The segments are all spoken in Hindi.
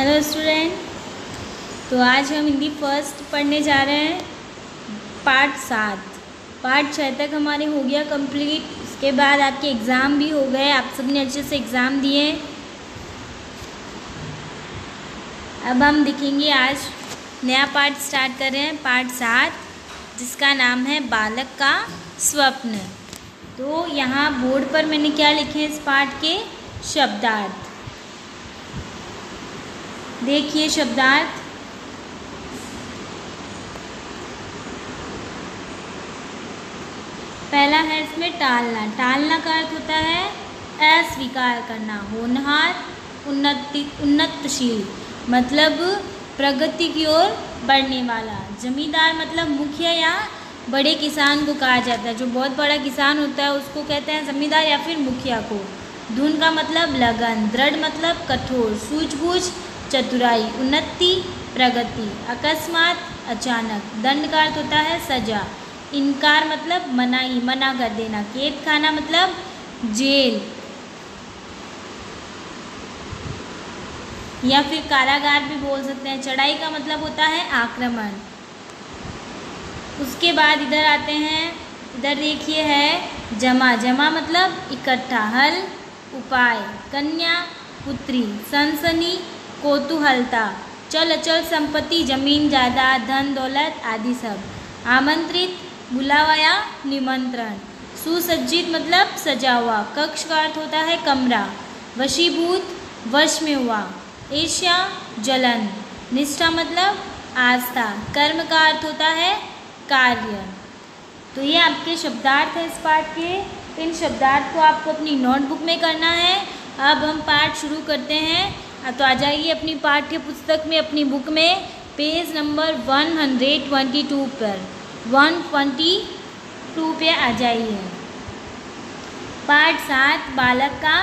Hello student. तो आज हम हिंदी फर्स्ट पढ़ने जा रहे हैं। पार्ट 7 पार्ट 6 तक हमारे हो गया कंप्लीट। उसके बाद आपके एग्ज़ाम भी हो गए, आप सबने अच्छे से एग्ज़ाम दिए। अब हम देखेंगे, आज नया पार्ट स्टार्ट कर रहे हैं, पार्ट 7, जिसका नाम है बालक का स्वप्न। तो यहाँ बोर्ड पर मैंने क्या लिखे हैं इस पार्ट के शब्दार्थ। देखिए शब्दार्थ। पहला है इसमें टालना। टालना का अर्थ होता है अस्वीकार करना। होनहार, उन्नतशील मतलब प्रगति की ओर बढ़ने वाला। जमींदार मतलब मुखिया या बड़े किसान को कहा जाता है। जो बहुत बड़ा किसान होता है उसको कहते हैं जमींदार या फिर मुखिया को। धुन का मतलब लगन। दृढ़ मतलब कठोर। सूझबूझ चतुराई। उन्नति प्रगति। अकस्मात अचानक। दंड का अर्थ होता है सजा। इनकार मतलब मनाही, मना कर देना। कैद खाना मतलब जेल या फिर कारागार भी बोल सकते हैं। चढ़ाई का मतलब होता है आक्रमण। उसके बाद इधर आते हैं, इधर देखिए है जमा। जमा मतलब इकट्ठा। हल उपाय। कन्या पुत्री। सनसनी कौतूहलता। चल अचल संपत्ति जमीन जायदाद धन दौलत आदि सब। आमंत्रित बुलावा या निमंत्रण। सुसज्जित मतलब सजा हुआ। कक्ष का अर्थ होता है कमरा। वशीभूत वश में हुआ। ईर्ष्या जलन। निष्ठा मतलब आस्था। कर्म का अर्थ होता है कार्य। तो ये आपके शब्दार्थ है इस पाठ के। इन शब्दार्थ को आपको अपनी नोटबुक में करना है। अब हम पाठ शुरू करते हैं। तो आ जाइए अपनी पाठ्य पुस्तक में, अपनी बुक में, पेज नंबर 122 पर 122 पे आ जाइए। पाठ 7 बालक का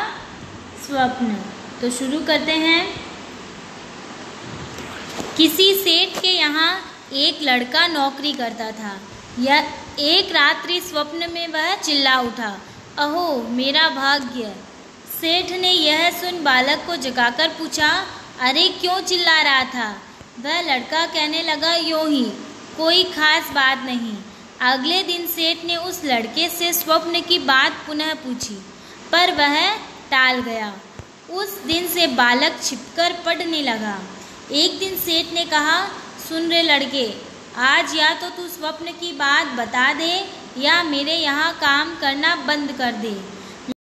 स्वप्न। तो शुरू करते हैं। किसी सेठ के यहाँ एक लड़का नौकरी करता था। यह एक रात्रि स्वप्न में वह चिल्ला उठा, अहो मेरा भाग्य। सेठ ने यह सुन बालक को जगाकर पूछा, अरे क्यों चिल्ला रहा था? वह लड़का कहने लगा, यूँ ही, कोई खास बात नहीं। अगले दिन सेठ ने उस लड़के से स्वप्न की बात पुनः पूछी, पर वह टाल गया। उस दिन से बालक छिपकर पढ़ने लगा। एक दिन सेठ ने कहा, सुन रे लड़के, आज या तो तू स्वप्न की बात बता दे या मेरे यहाँ काम करना बंद कर दे।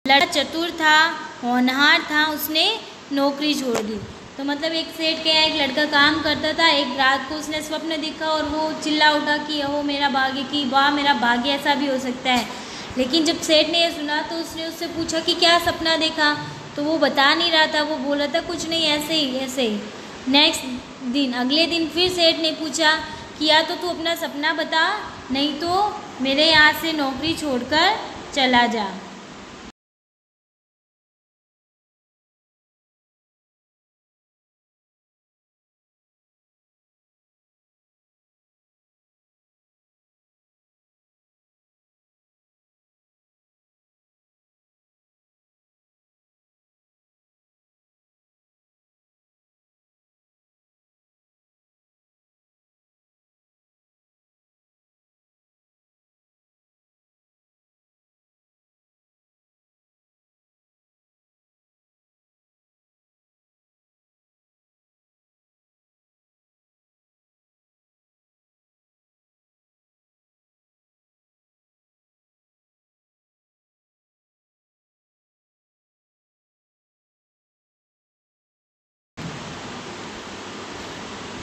लड़का चतुर था, होनहार था, उसने नौकरी छोड़ दी। तो मतलब एक सेठ के यहाँ एक लड़का काम करता था। एक रात को उसने स्वप्न देखा और वो चिल्ला उठा कि अहो मेरा भाग्य, की वाह मेरा भाग्य ऐसा भी हो सकता है। लेकिन जब सेठ ने ये सुना तो उसने उससे पूछा कि क्या सपना देखा? तो वो बता नहीं रहा था। वो बोल रहा था कुछ नहीं, ऐसे ही ऐसे ही। नेक्स्ट दिन, अगले दिन फिर सेठ ने पूछा कि या तो तू अपना सपना बता, नहीं तो मेरे यहाँ से नौकरी छोड़कर चला जा।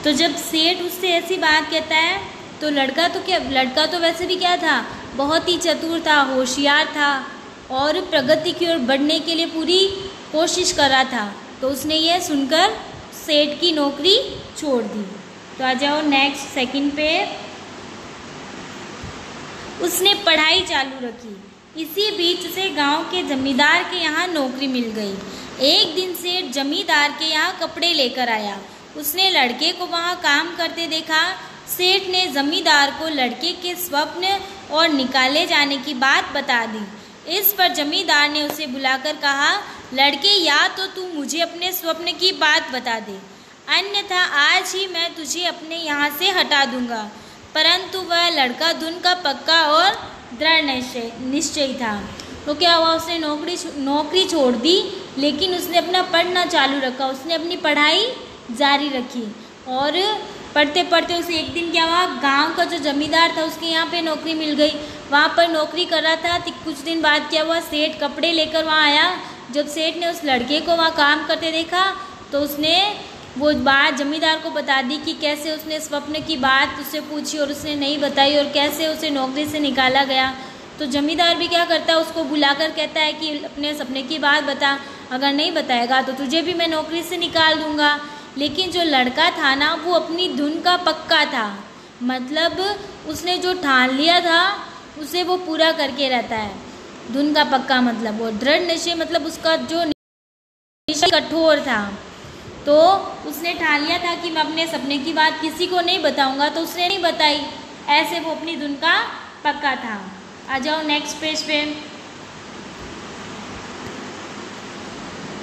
तो जब सेठ उससे ऐसी बात कहता है तो लड़का तो वैसे भी क्या था, बहुत ही चतुर था, होशियार था और प्रगति की ओर बढ़ने के लिए पूरी कोशिश कर रहा था। तो उसने यह सुनकर सेठ की नौकरी छोड़ दी। तो आ जाओ नेक्स्ट सेकंड पे। उसने पढ़ाई चालू रखी। इसी बीच से गांव के जमींदार के यहाँ नौकरी मिल गई। एक दिन सेठ जमींदार के यहाँ कपड़े लेकर आया। उसने लड़के को वहाँ काम करते देखा। सेठ ने जमींदार को लड़के के स्वप्न और निकाले जाने की बात बता दी। इस पर जमींदार ने उसे बुलाकर कहा, लड़के या तो तू मुझे अपने स्वप्न की बात बता दे, अन्यथा आज ही मैं तुझे अपने यहाँ से हटा दूंगा। परंतु वह लड़का धुन का पक्का और दृढ़ निश्चयी था। तो क्या हुआ, उसने नौकरी छोड़ दी, लेकिन उसने अपना पढ़ना चालू रखा, उसने अपनी पढ़ाई जारी रखी। और पढ़ते पढ़ते उसे एक दिन क्या हुआ, गांव का जो जमींदार था उसके यहाँ पे नौकरी मिल गई। वहाँ पर नौकरी कर रहा था। कुछ दिन बाद क्या हुआ, सेठ कपड़े लेकर वहाँ आया। जब सेठ ने उस लड़के को वहाँ काम करते देखा तो उसने वो बात जमींदार को बता दी कि कैसे उसने स्वप्न की बात उससे पूछी और उसने नहीं बताई और कैसे उसे नौकरी से निकाला गया। तो जमींदार भी क्या करता है, उसको बुलाकर कहता है कि अपने सपने की बात बता, अगर नहीं बताएगा तो तुझे भी मैं नौकरी से निकाल दूंगा। लेकिन जो लड़का था ना, वो अपनी धुन का पक्का था, मतलब उसने जो ठान लिया था उसे वो पूरा करके रहता है। धुन का पक्का मतलब वो दृढ़ निश्चय, मतलब उसका जो निश्चय कठोर था। तो उसने ठान लिया था कि मैं अपने सपने की बात किसी को नहीं बताऊंगा, तो उसने नहीं बताई। ऐसे वो अपनी धुन का पक्का था। आ जाओ नेक्स्ट पेज पे।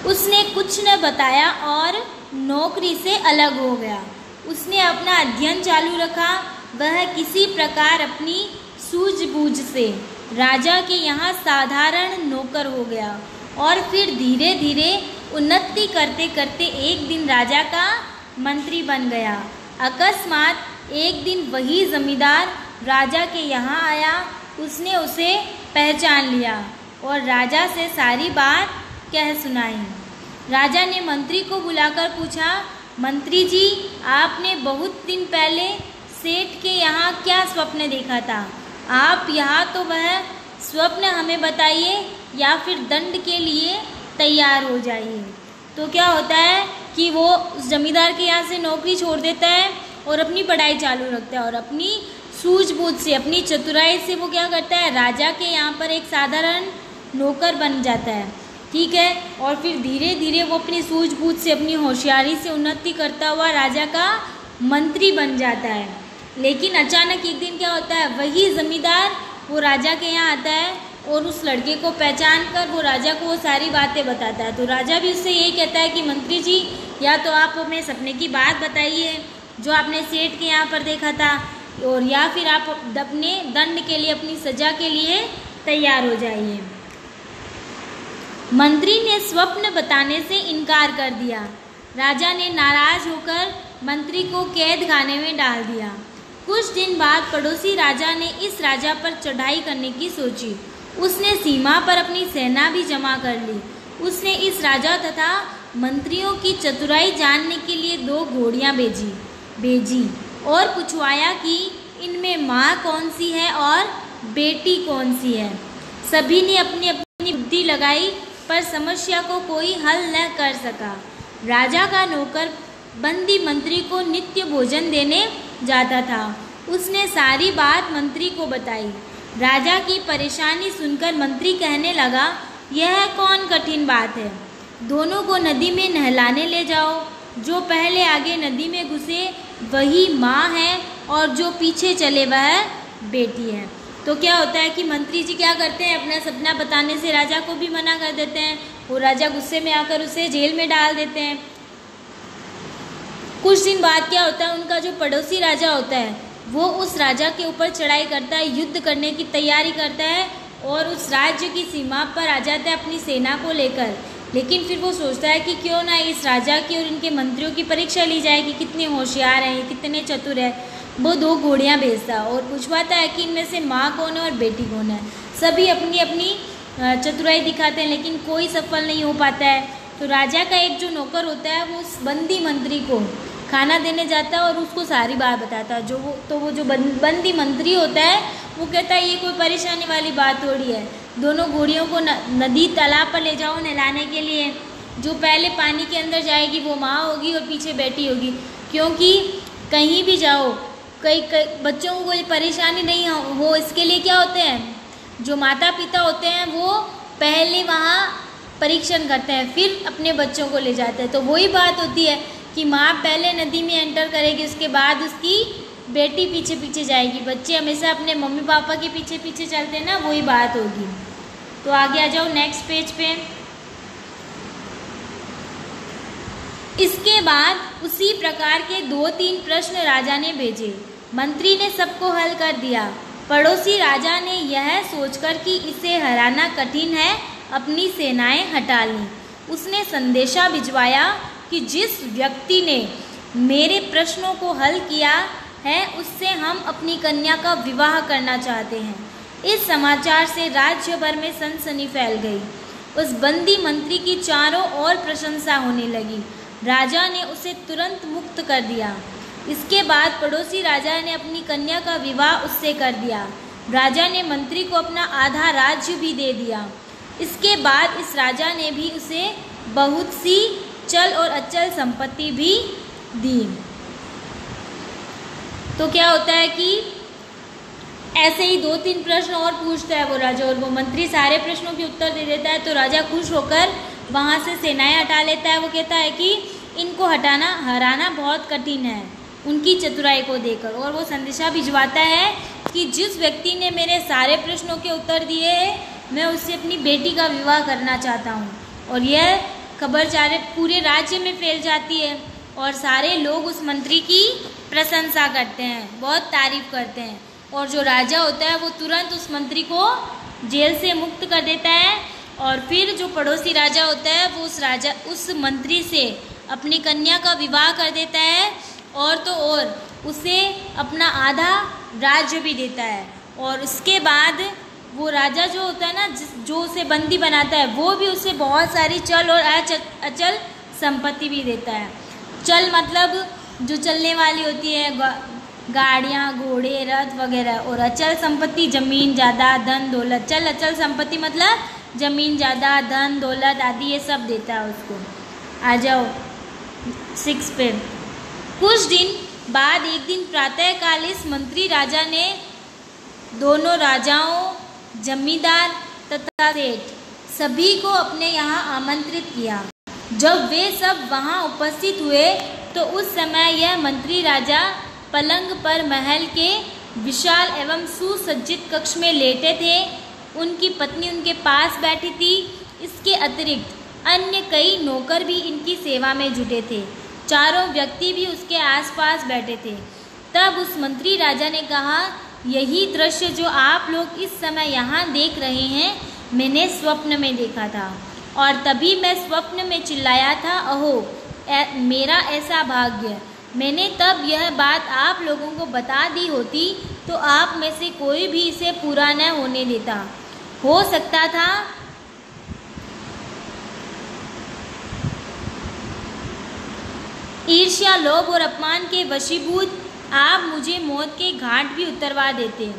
उसने कुछ न बताया और नौकरी से अलग हो गया। उसने अपना अध्ययन चालू रखा। वह किसी प्रकार अपनी सूझबूझ से राजा के यहाँ साधारण नौकर हो गया और फिर धीरे धीरे उन्नति करते करते एक दिन राजा का मंत्री बन गया। अकस्मात एक दिन वही जमींदार राजा के यहाँ आया। उसने उसे पहचान लिया और राजा से सारी बात कह सुनाई। राजा ने मंत्री को बुलाकर पूछा, मंत्री जी, आपने बहुत दिन पहले सेठ के यहाँ क्या स्वप्न देखा था? आप यहाँ तो वह स्वप्न हमें बताइए या फिर दंड के लिए तैयार हो जाइए। तो क्या होता है कि वो उस जमींदार के यहाँ से नौकरी छोड़ देता है और अपनी पढ़ाई चालू रखता है और अपनी सूझबूझ से, अपनी चतुराई से वो क्या करता है, राजा के यहाँ पर एक साधारण नौकर बन जाता है। ठीक है, और फिर धीरे धीरे वो अपनी सूझबूझ से, अपनी होशियारी से उन्नति करता हुआ राजा का मंत्री बन जाता है। लेकिन अचानक एक दिन क्या होता है, वही जमींदार वो राजा के यहाँ आता है और उस लड़के को पहचान कर वो राजा को वो सारी बातें बताता है। तो राजा भी उससे यही कहता है कि मंत्री जी, या तो आप हमें सपने की बात बताइए जो आपने सेठ के यहाँ पर देखा था, और या फिर आप अपने दंड के लिए, अपनी सजा के लिए तैयार हो जाइए। मंत्री ने स्वप्न बताने से इनकार कर दिया। राजा ने नाराज होकर मंत्री को कैद खाने में डाल दिया। कुछ दिन बाद पड़ोसी राजा ने इस राजा पर चढ़ाई करने की सोची। उसने सीमा पर अपनी सेना भी जमा कर ली। उसने इस राजा तथा मंत्रियों की चतुराई जानने के लिए 2 घोड़ियाँ भेजी और पूछवाया कि इनमें माँ कौन सी है और बेटी कौन सी है। सभी ने अपनी अपनी बुद्धि लगाई पर समस्या को कोई हल न कर सका। राजा का नौकर बंदी मंत्री को नित्य भोजन देने जाता था। उसने सारी बात मंत्री को बताई। राजा की परेशानी सुनकर मंत्री कहने लगा, यह कौन कठिन बात है, दोनों को नदी में नहलाने ले जाओ। जो पहले आगे नदी में घुसे वही माँ है और जो पीछे चले वह बेटी है। तो क्या होता है कि मंत्री जी क्या करते हैं, अपना सपना बताने से राजा को भी मना कर देते हैं और राजा गुस्से में आकर उसे जेल में डाल देते हैं। कुछ दिन बाद क्या होता है, उनका जो पड़ोसी राजा होता है वो उस राजा के ऊपर चढ़ाई करता है, युद्ध करने की तैयारी करता है और उस राज्य की सीमा पर आ जाता है अपनी सेना को लेकर। लेकिन फिर वो सोचता है कि क्यों ना इस राजा की और इनके मंत्रियों की परीक्षा ली जाए कि कितने होशियार हैं, कितने चतुर हैं। वो 2 घोड़ियाँ भेजता और पूछवाता है कि इनमें से माँ कौन है और बेटी कौन है। सभी अपनी अपनी चतुराई दिखाते हैं लेकिन कोई सफल नहीं हो पाता है। तो राजा का एक जो नौकर होता है वो उस बंदी मंत्री को खाना देने जाता है और उसको सारी बात बताता है। वो जो बंदी मंत्री होता है वो कहता है ये कोई परेशानी वाली बात थोड़ी है, दोनों घोड़ियों को नदी तालाब पर ले जाओ नहलाने के लिए। जो पहले पानी के अंदर जाएगी वो माँ होगी और पीछे बेटी होगी, क्योंकि कहीं भी जाओ कई बच्चों को कोई परेशानी नहीं हो, इसके लिए क्या होते हैं, जो माता पिता होते हैं वो पहले वहाँ परीक्षण करते हैं फिर अपने बच्चों को ले जाते हैं। तो वही बात होती है कि माँ पहले नदी में एंटर करेगी, उसके बाद उसकी बेटी पीछे पीछे जाएगी। बच्चे हमेशा अपने मम्मी पापा के पीछे पीछे चलते हैं ना, वही बात होगी। तो आगे आ जाओ नेक्स्ट पेज पे। इसके बाद उसी प्रकार के 2-3 प्रश्न राजा ने भेजे। मंत्री ने सबको हल कर दिया। पड़ोसी राजा ने यह सोचकर कि इसे हराना कठिन है, अपनी सेनाएं हटा लीं। उसने संदेशा भिजवाया कि जिस व्यक्ति ने मेरे प्रश्नों को हल किया है उससे हम अपनी कन्या का विवाह करना चाहते हैं। इस समाचार से राज्य भर में सनसनी फैल गई। उस बंदी मंत्री की चारों ओर प्रशंसा होने लगी। राजा ने उसे तुरंत मुक्त कर दिया। इसके बाद पड़ोसी राजा ने अपनी कन्या का विवाह उससे कर दिया। राजा ने मंत्री को अपना आधा राज्य भी दे दिया। इसके बाद इस राजा ने भी उसे बहुत सी चल और अचल संपत्ति भी दी। तो क्या होता है कि ऐसे ही 2-3 प्रश्न और पूछता है वो राजा, और वो मंत्री सारे प्रश्नों के उत्तर दे देता है। तो राजा खुश होकर वहाँ से सेनाएं हटा लेता है। वो कहता है कि इनको हराना बहुत कठिन है उनकी चतुराई को देखकर। और वो संदेशा भिजवाता है कि जिस व्यक्ति ने मेरे सारे प्रश्नों के उत्तर दिए हैं मैं उससे अपनी बेटी का विवाह करना चाहता हूँ। और यह खबर पूरे राज्य में फैल जाती है और सारे लोग उस मंत्री की प्रशंसा करते हैं, बहुत तारीफ करते हैं। और जो राजा होता है वो तुरंत उस मंत्री को जेल से मुक्त कर देता है। और फिर जो पड़ोसी राजा होता है वो उस मंत्री से अपनी कन्या का विवाह कर देता है और तो और उसे अपना आधा राज्य भी देता है। और उसके बाद वो राजा जो होता है ना, जो उसे बंदी बनाता है, वो भी उसे बहुत सारी चल और अचल संपत्ति भी देता है। चल मतलब जो चलने वाली होती है, गाड़ियाँ, घोड़े, रथ वगैरह। और अचल संपत्ति ज़मीन, जायदाद, धन दौलत। चल अचल संपत्ति मतलब ज़मीन, जायदाद, धन दौलत आदि ये सब देता है उसको। आ जाओ 6 पे। कुछ दिन बाद एक दिन प्रातःकाल इस मंत्री राजा ने दोनों राजाओं, जमींदार तथा सेठ सभी को अपने यहाँ आमंत्रित किया। जब वे सब वहाँ उपस्थित हुए तो उस समय यह मंत्री राजा पलंग पर महल के विशाल एवं सुसज्जित कक्ष में लेटे थे। उनकी पत्नी उनके पास बैठी थी। इसके अतिरिक्त अन्य कई नौकर भी इनकी सेवा में जुटे थे। चारों व्यक्ति भी उसके आसपास बैठे थे। तब उस मंत्री राजा ने कहा, यही दृश्य जो आप लोग इस समय यहाँ देख रहे हैं मैंने स्वप्न में देखा था। और तभी मैं स्वप्न में चिल्लाया था, अहो मेरा ऐसा भाग्य। मैंने तब यह बात आप लोगों को बता दी होती तो आप में से कोई भी इसे पूरा न होने देता। हो सकता था ईर्ष्या, लोभ और अपमान के वशीभूत आप मुझे मौत के घाट भी उतरवा देते।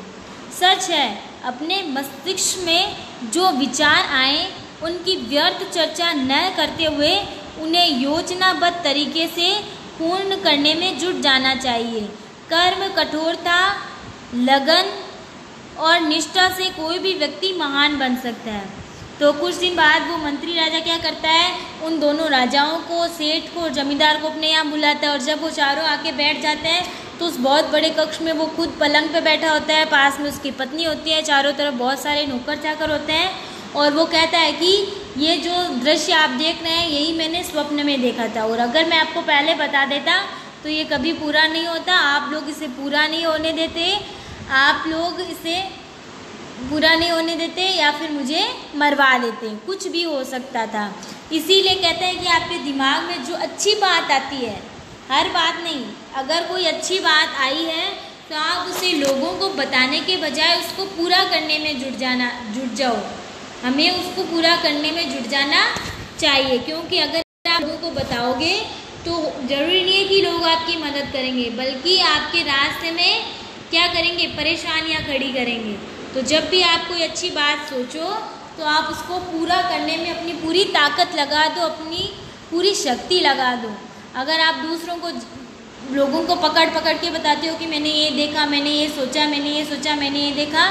सच है, अपने मस्तिष्क में जो विचार आए उनकी व्यर्थ चर्चा न करते हुए उन्हें योजनाबद्ध तरीके से पूर्ण करने में जुट जाना चाहिए। कर्म, कठोरता, लगन और निष्ठा से कोई भी व्यक्ति महान बन सकता है। तो कुछ दिन बाद वो मंत्री राजा क्या करता है, उन दोनों राजाओं को, सेठ को और जमींदार को अपने यहाँ बुलाता है। और जब वो चारों आके बैठ जाते हैं तो उस बहुत बड़े कक्ष में वो खुद पलंग पे बैठा होता है, पास में उसकी पत्नी होती है, चारों तरफ बहुत सारे नौकर चाकर होते हैं। और वो कहता है कि ये जो दृश्य आप देख रहे हैं यही मैंने स्वप्न में देखा था। और अगर मैं आपको पहले बता देता तो ये कभी पूरा नहीं होता। आप लोग इसे पूरा नहीं होने देते, आप लोग इसे पूरा नहीं होने देते या फिर मुझे मरवा देते, कुछ भी हो सकता था। इसीलिए कहते हैं कि आपके दिमाग में जो अच्छी बात आती है, हर बात नहीं, अगर कोई अच्छी बात आई है तो आप उसे लोगों को बताने के बजाय उसको पूरा करने में जुट जाओ। हमें उसको पूरा करने में जुट जाना चाहिए, क्योंकि अगर आप लोगों को बताओगे तो ज़रूरी नहीं है कि लोग आपकी मदद करेंगे, बल्कि आपके रास्ते में क्या करेंगे, परेशानियां खड़ी करेंगे। तो जब भी आप कोई अच्छी बात सोचो तो आप उसको पूरा करने में अपनी पूरी ताकत लगा दो, अपनी पूरी शक्ति लगा दो। अगर आप दूसरों को, लोगों को पकड़ के बताते हो कि मैंने ये देखा, मैंने ये सोचा, मैंने ये सोचा, मैंने ये देखा,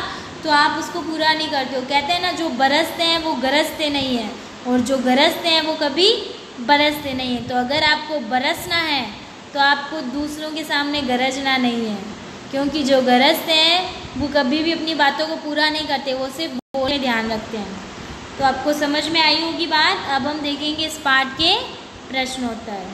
तो आप उसको पूरा नहीं करते हो। कहते हैं ना, जो बरसते हैं वो गरजते नहीं हैं, और जो गरजते हैं वो कभी बरसते नहीं हैं। तो अगर आपको बरसना है तो आपको दूसरों के सामने गरजना नहीं है, क्योंकि जो गरजते हैं वो कभी भी अपनी बातों को पूरा नहीं करते, वो सिर्फ बोलने ध्यान रखते हैं। तो आपको समझ में आई होगी बात। अब हम देखेंगे इस पाठ के प्रश्नोत्तर।